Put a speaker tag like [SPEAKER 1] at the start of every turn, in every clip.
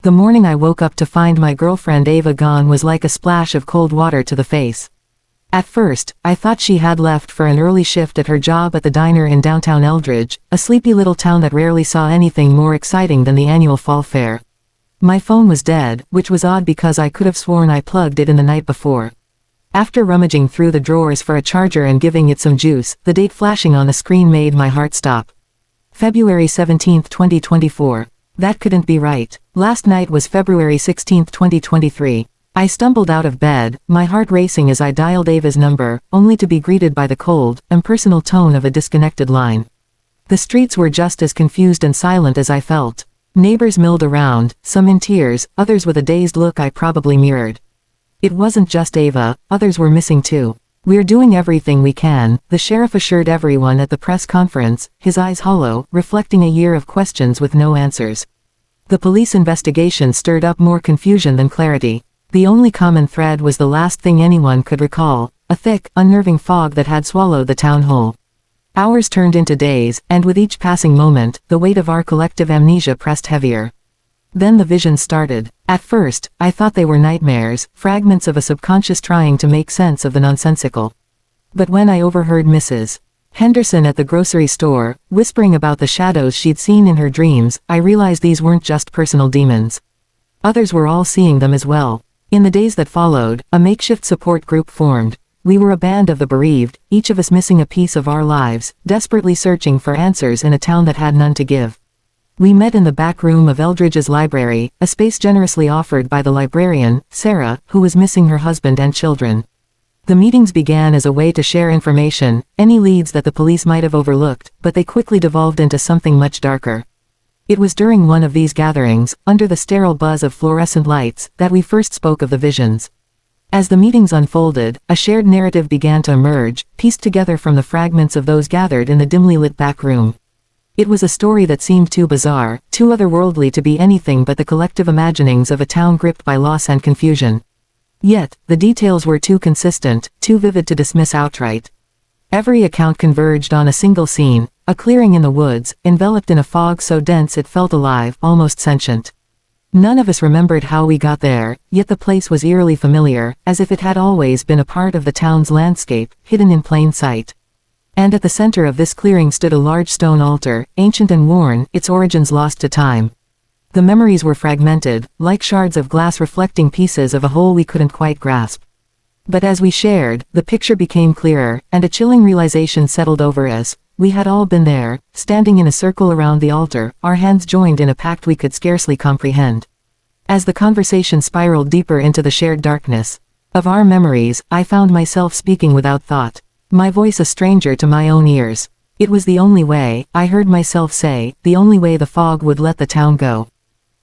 [SPEAKER 1] The morning I woke up to find my girlfriend Ava gone was like a splash of cold water to the face. At first, I thought she had left for an early shift at her job at the diner in downtown Eldridge, a sleepy little town that rarely saw anything more exciting than the annual fall fair. My phone was dead, which was odd because I could have sworn I plugged it in the night before. After rummaging through the drawers for a charger and giving it some juice, the date flashing on the screen made my heart stop. February 17, 2024. That couldn't be right. Last night was February 16, 2023. I stumbled out of bed, my heart racing as I dialed Ava's number, only to be greeted by the cold, impersonal tone of a disconnected line. The streets were just as confused and silent as I felt. Neighbors milled around, some in tears, others with a dazed look I probably mirrored. It wasn't just Ava, others were missing too. "We're doing everything we can," the sheriff assured everyone at the press conference, his eyes hollow, reflecting a year of questions with no answers. The police investigation stirred up more confusion than clarity. The only common thread was the last thing anyone could recall, a thick, unnerving fog that had swallowed the town whole. Hours turned into days, and with each passing moment, the weight of our collective amnesia pressed heavier. Then the visions started. At first, I thought they were nightmares, fragments of a subconscious trying to make sense of the nonsensical. But when I overheard Mrs. Henderson at the grocery store, whispering about the shadows she'd seen in her dreams, I realized these weren't just personal demons. Others were all seeing them as well. In the days that followed, a makeshift support group formed. We were a band of the bereaved, each of us missing a piece of our lives, desperately searching for answers in a town that had none to give. We met in the back room of Eldridge's library, a space generously offered by the librarian, Sarah, who was missing her husband and children. The meetings began as a way to share information, any leads that the police might have overlooked, but they quickly devolved into something much darker. It was during one of these gatherings, under the sterile buzz of fluorescent lights, that we first spoke of the visions. As the meetings unfolded, a shared narrative began to emerge, pieced together from the fragments of those gathered in the dimly lit back room. It was a story that seemed too bizarre, too otherworldly to be anything but the collective imaginings of a town gripped by loss and confusion. Yet, the details were too consistent, too vivid to dismiss outright. Every account converged on a single scene, a clearing in the woods, enveloped in a fog so dense it felt alive, almost sentient. None of us remembered how we got there, yet the place was eerily familiar, as if it had always been a part of the town's landscape, hidden in plain sight. And at the center of this clearing stood a large stone altar, ancient and worn, its origins lost to time. The memories were fragmented, like shards of glass reflecting pieces of a whole we couldn't quite grasp. But as we shared, the picture became clearer, and a chilling realization settled over us. We had all been there, standing in a circle around the altar, our hands joined in a pact we could scarcely comprehend. As the conversation spiraled deeper into the shared darkness of our memories, I found myself speaking without thought, my voice a stranger to my own ears. It was the only way, I heard myself say, the only way the fog would let the town go.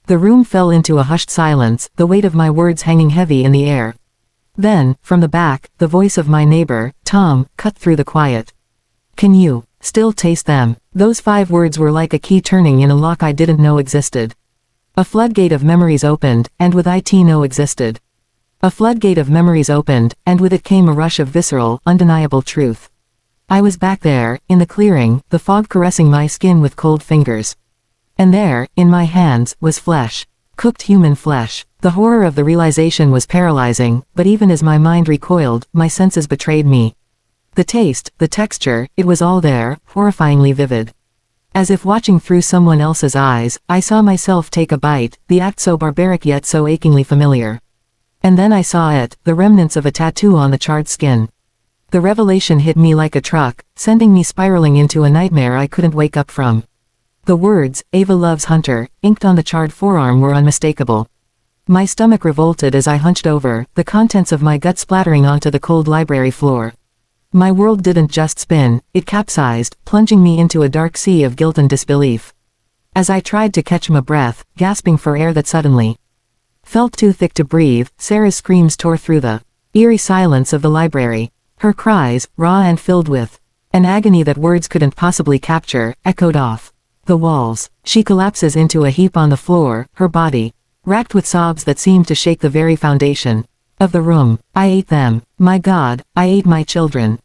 [SPEAKER 1] The room fell into a hushed silence, the weight of my words hanging heavy in the air. Then, from the back, the voice of my neighbor, Tom, cut through the quiet. "Can you still taste them?" Those 5 words were like a key turning in a lock I didn't know existed. A floodgate of memories opened, and with it no existed. A floodgate of memories opened, and with it came a rush of visceral, undeniable truth. I was back there, in the clearing, the fog caressing my skin with cold fingers. And there, in my hands, was flesh. Cooked human flesh. The horror of the realization was paralyzing, but even as my mind recoiled, my senses betrayed me. The taste, the texture, it was all there, horrifyingly vivid. As if watching through someone else's eyes, I saw myself take a bite, the act so barbaric yet so achingly familiar. And then I saw it, the remnants of a tattoo on the charred skin. The revelation hit me like a truck, sending me spiraling into a nightmare I couldn't wake up from. The words, "Ava loves Hunter," inked on the charred forearm were unmistakable. My stomach revolted as I hunched over, the contents of my gut splattering onto the cold library floor. My world didn't just spin, it capsized, plunging me into a dark sea of guilt and disbelief. As I tried to catch my breath, gasping for air that suddenly felt too thick to breathe, Sarah's screams tore through the eerie silence of the library. Her cries, raw and filled with an agony that words couldn't possibly capture, echoed off the walls. She collapses into a heap on the floor, her body racked with sobs that seemed to shake the very foundation of the room. "I ate them. My God, I ate my children."